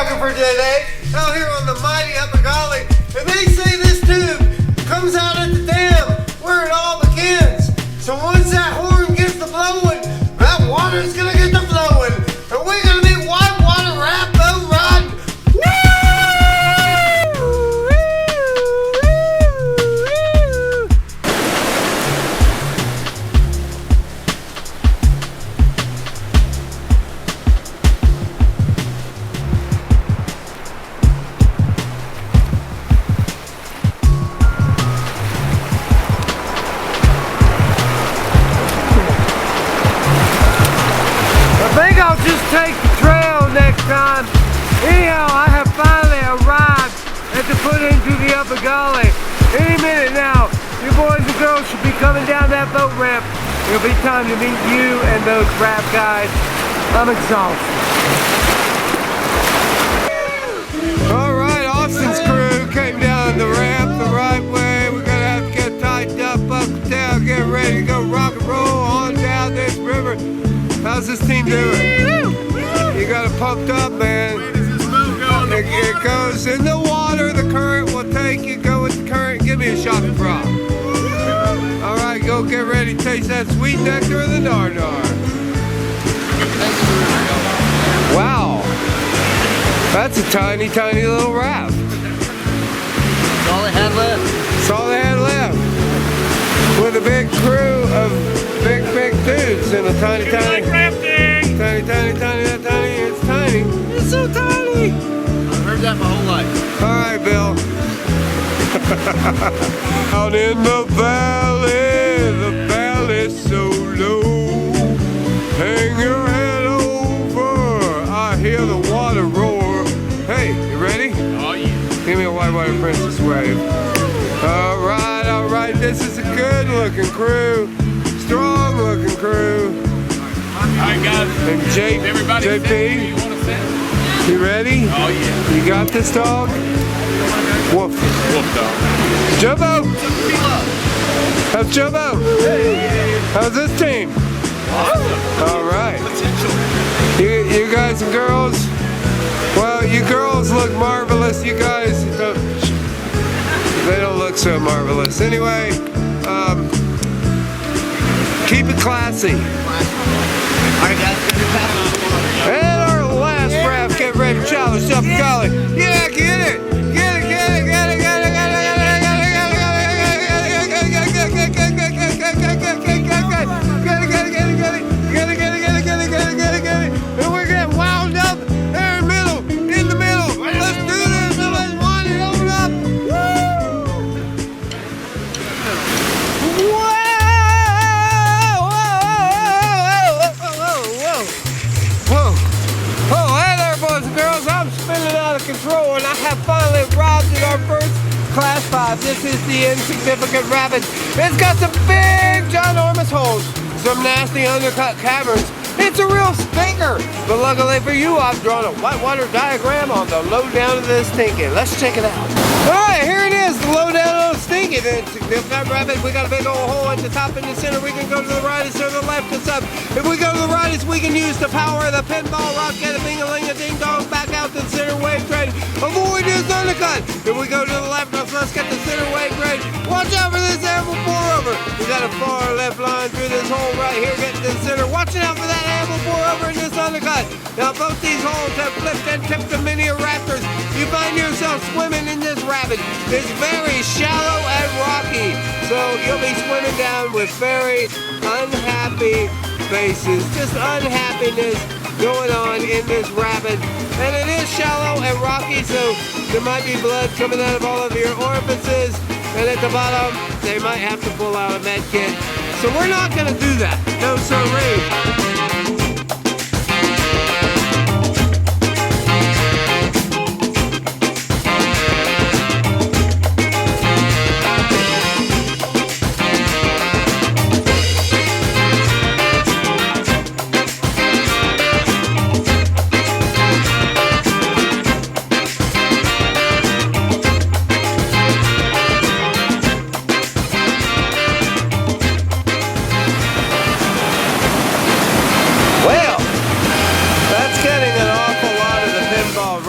photographer today out here on the mighty Upper Gauley, and they say this tube comes out at the dam where it all begins. So once that horn gets to blowing, that water's gonna get to flowing, and we're gonna be whitewater raft boat riding. I think I'll just take the trail next time. Anyhow, I have finally arrived at the foot into the Upper Gauley. Any minute now, you boys and girls should be coming down that boat ramp. It'll be time to meet you and those raft guys. I'm exhausted. Alright, Austin's crew came down the ramp the right way. We're gonna have to get tightened up down, get ready to go rock and roll on down this river. How's this team doing? You got it pumped up, man. Where does this boat go? It goes in the water. The current will take you. Go with the current. Give me a shot of frog. All right, go get ready. Taste that sweet nectar of the nar-nar. Wow, that's a tiny, tiny little raft. That's all they had left. That's all they had left. With a big crew of big dudes in a tiny, tiny, Rafting. tiny, it's tiny. It's so tiny. I've heard that my whole life. All right, Bill. Out in the valley so low. Hang your head over. I hear the water roar. Hey, you ready? Oh yeah. Give me a whitewater princess wave. All right. This is a good looking crew. Strong looking crew. Alright guys. And Everybody JP, you want to sit? you ready? Oh yeah. You got this, dog? Woof. Wolf dog. Jumbo! How's Jumbo? How's this team? Awesome. All right. Potential. You guys and girls, well, you girls look marvelous. You guys, they don't look so marvelous. Anyway, keep it classy. Alright guys. And our last raft, get ready to challenge Upper Gauley. Yeah, get it! And we're getting wound up there in the middle. Let's do this. Let's wind it on up. Whoa. Oh, hey there, boys and girls. I'm spinning out of control, and I have finally arrived at our first Class 5. This is the insignificant rapids. It's got some big, ginormous holes, some nasty undercut caverns. It's a real stinker. But luckily for you, I've drawn a whitewater diagram on the lowdown of this stinking. Let's check it out. All right, here it is, the lowdown of the stinking. Insignificant rapid. We got a big old hole at the top in the center. We can go to the right or the left. It's up. If we go to the right, we can use the power of the pinball rocket, a bing-a-ling-a-ding-dong, back out to the center wave trade. Avoid this undercut. If we go to the left, let's get the center wave trade. Watch out for this amble pour-over. We got a far left line through this hole right here, getting to the center. Watching out for that amble pour-over in this undercut. Now both these holes have flipped and tipped the mini raptors. You find yourself swimming in this rapid. It's very shallow and rocky, so you'll be swimming down with very unhappy faces. Just unhappiness going on in this rapid. And it is shallow and rocky, so there might be blood coming out of all of your orifices. And at the bottom, they might have to pull out a med kit. So we're not going to do that. No sirree.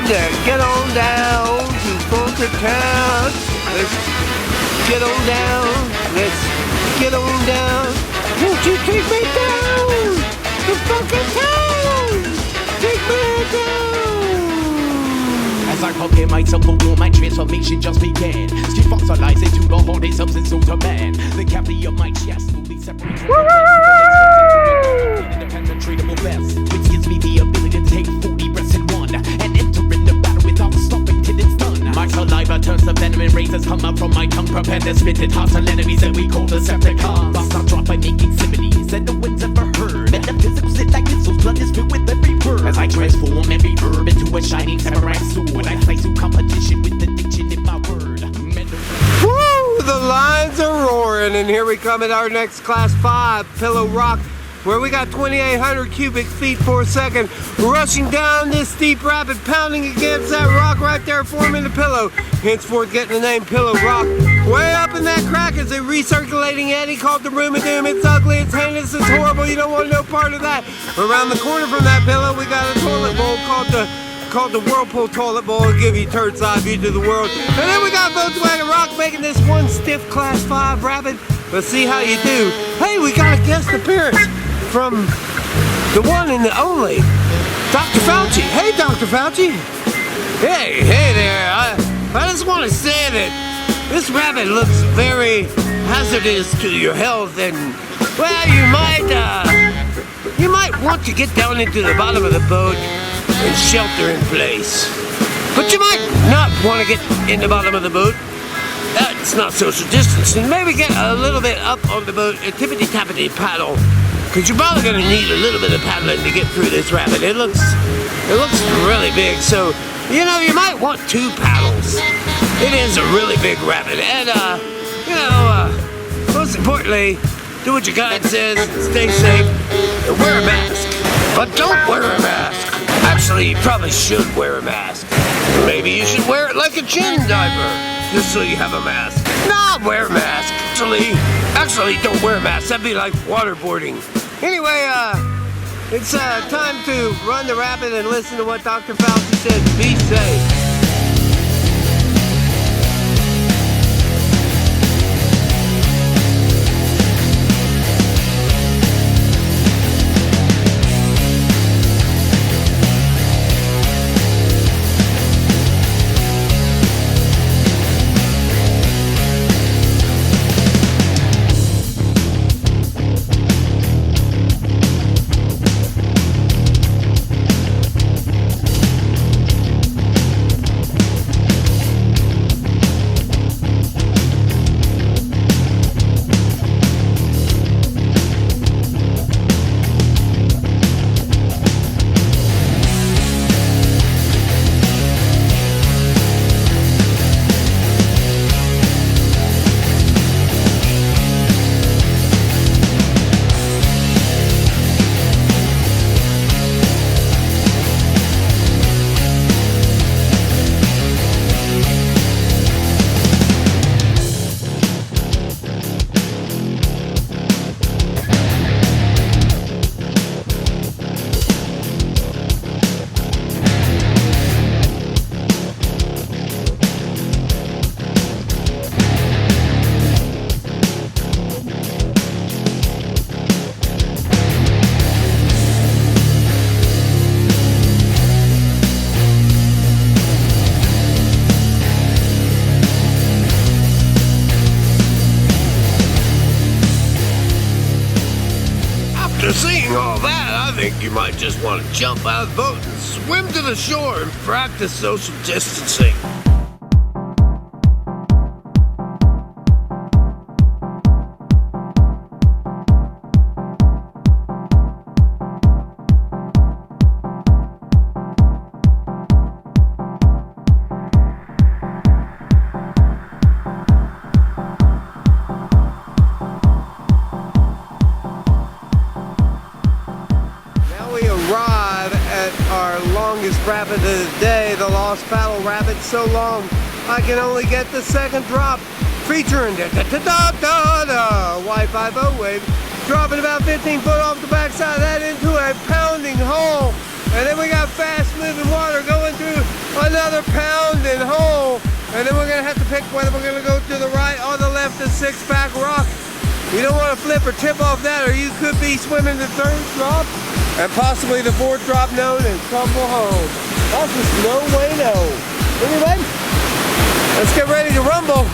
time to get on down to Funky Town. Let's get on down. Let's get on down. Won't you take me down to Funky Town? Take me down. As I conquer myself, the war, my transformation just began. She fossilized into the hardest substance known to man. The cavity of my chest slowly separates from the penetratable vest, which gives me the ability to take 40 breaths in one and enter in the battle without stopping till it's done. My saliva turns to venom and razors come out from my tongue, prepared to spit it hostile enemies that we call Decepticons. Bust I drop by making similes that no one's ever heard. Metaphysics sit like missiles, blood is filled with every word. As I transform every verb into a shining samurai sword, I slice through competition with the diction in my word. Woo! The lines are roaring, and here we come at our next Class 5 Pillow Rock, where we got 2,800 cubic feet per second rushing down this steep rapid, pounding against that rock right there, forming the pillow. Henceforth getting the name Pillow Rock. Way up in that crack is a recirculating eddy called the Room of Doom. It's ugly, it's heinous, it's horrible, you don't want no part of that. Around the corner from that pillow, we got a toilet bowl called the Whirlpool Toilet Bowl. It'll give you bird's eye view to the world. And then we got Volkswagen Rock making this one stiff Class 5 rapid. Let's see how you do. Hey, we got a guest appearance from the one and the only Dr. Fauci. Hey, Dr. Fauci. Hey there. I just want to say that this rabbit looks very hazardous to your health, and well, you might want to get down into the bottom of the boat and shelter in place. But you might not want to get in the bottom of the boat. That's not social distancing. Maybe get a little bit up on the boat and tippity-tappity paddle, because you're probably going to need a little bit of paddling to get through this rapid. It looks really big, so you might want 2 paddles. It is a really big rapid, and most importantly, do what your guide says, stay safe, and wear a mask. But don't wear a mask. Actually, you probably should wear a mask. Maybe you should wear it like a chin diaper, just so you have a mask. Nah, wear a mask. Actually, don't wear a mask. That'd be like waterboarding. Anyway, it's time to run the rapid and listen to what Dr. Fauci said. Be safe. After seeing all that, I think you might just want to jump out of the boat and swim to the shore and practice social distancing. Arrive at our longest rapid of the day, the Lost Paddle Rapid. So long, I can only get the second drop, featuring Wi-Fi boat wave, dropping about 15 foot off the backside of that into a pounding hull. And then we got fast moving water going through another pound and hole. And then we're gonna have to pick whether we're gonna go to the right or the left of six-pack rock. You don't want to flip or tip off that, or you could be swimming the third drop and possibly the fourth drop known as tumble home. That's just no way no. Anyway, let's get ready to rumble.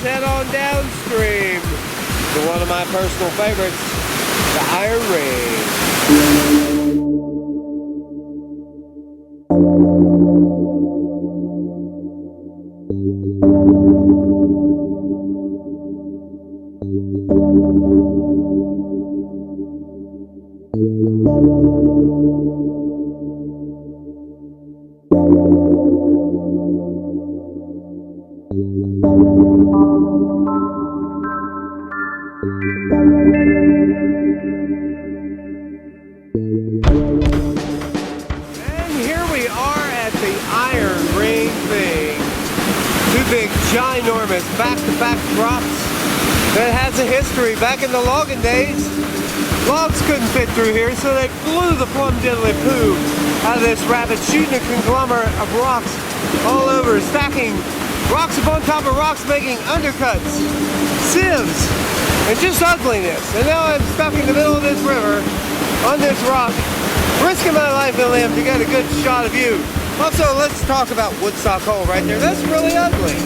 Head on downstream to one of my personal favorites, the Iron Ring. Ginormous back-to-back drops that has a history. Back in the logging days, logs couldn't fit through here, so they blew the plumb diddly poo out of this rapid, shooting a conglomerate of rocks all over, stacking rocks upon top of rocks, making undercuts, sieves, and just ugliness. And now I'm stuck in the middle of this river on this rock, risking my life and limb to get a good shot of you. Also, let's talk about Woodstock Hole right there. That's really ugly.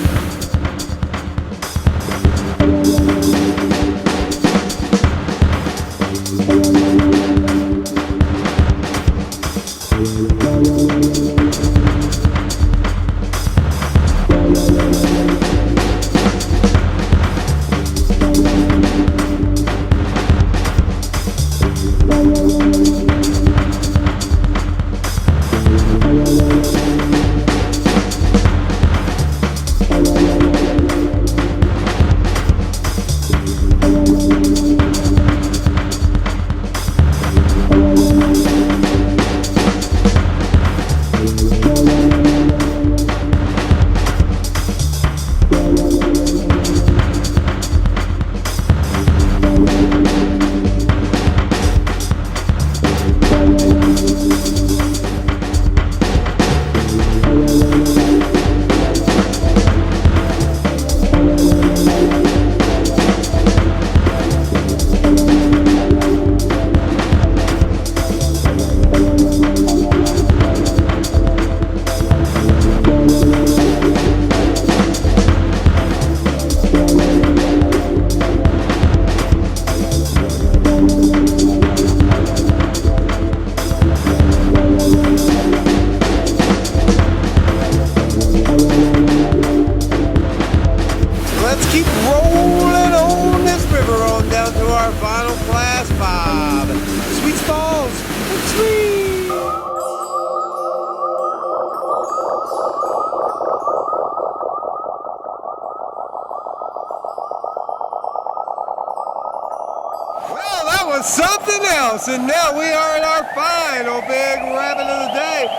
So now we are at our final big rabbit of the day.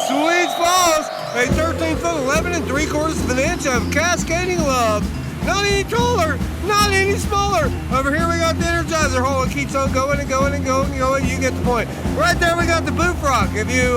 Swedes Falls, a 13-foot, 11 3/4 of an inch of cascading love. Not any taller, not any smaller. Over here we got the Energizer hole. It keeps on going and going and going and going. You get the point. Right there we got the boot rock. If you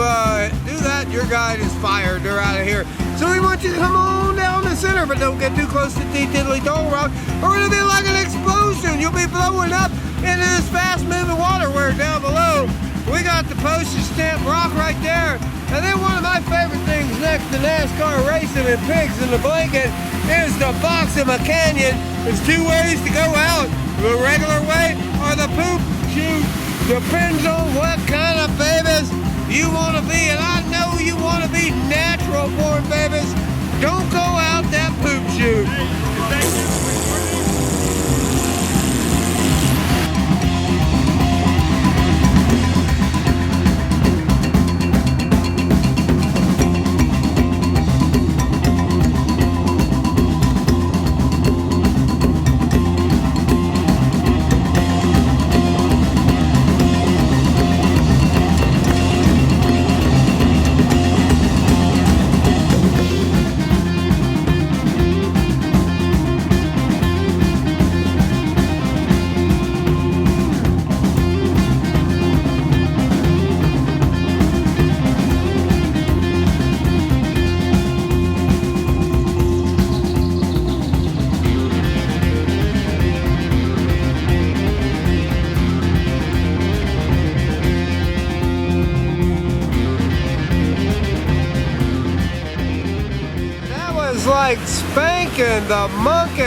do that, your guide is fired. They're out of here. So we want you to come on down the center, but don't get too close to the tiddly tall rock, or it'll be like an explosion. You'll be blowing up into this fast-moving water. Where down below we got the postage stamp rock right there. And then one of my favorite things next to NASCAR racing and pigs in the blanket is the Boxema Canyon. There's two ways to go out, the regular way or the poop chute. Depends on what kind of babies you want to be. And I know you want to be natural born babies. Don't go out that poop chute. Like spanking the monkey.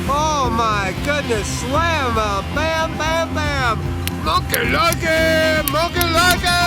Oh my goodness, slam, bam, bam, bam. Monkey like it, monkey like it.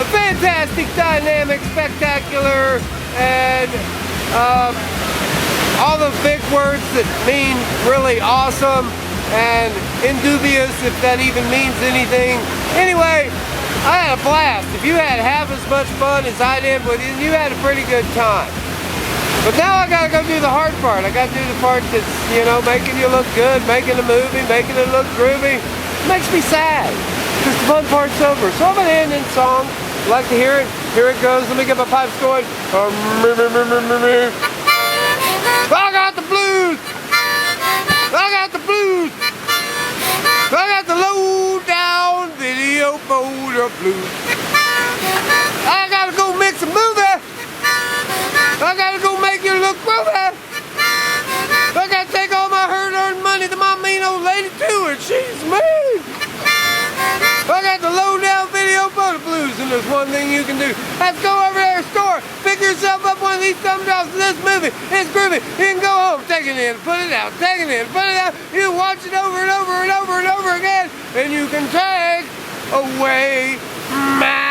Fantastic, dynamic, spectacular, and all the big words that mean really awesome and indubious, if that even means anything. Anyway, I had a blast. If you had half as much fun as I did with you, you had a pretty good time. But now I gotta go do the hard part. I gotta do the part that's, you know, making you look good, making the movie, making it look groovy. It makes me sad, because the fun part's over. So I'm gonna end in song. Like to hear it? Here it goes. Let me get my pipes going. I got the blues. I got the blues. I got the low down video motor blues. I gotta go mix a movie. I gotta go make you look groovy. I gotta take all my hard-earned money to my mean old lady too, and she's mean. I got the low down video motor blues, and there's one thing you can do. Let's go over there to the store, pick yourself up one of these thumbnails of this movie. It's groovy. You can go home, take it in, put it out, take it in, put it out. You watch it over and over and over and over again, and you can take away my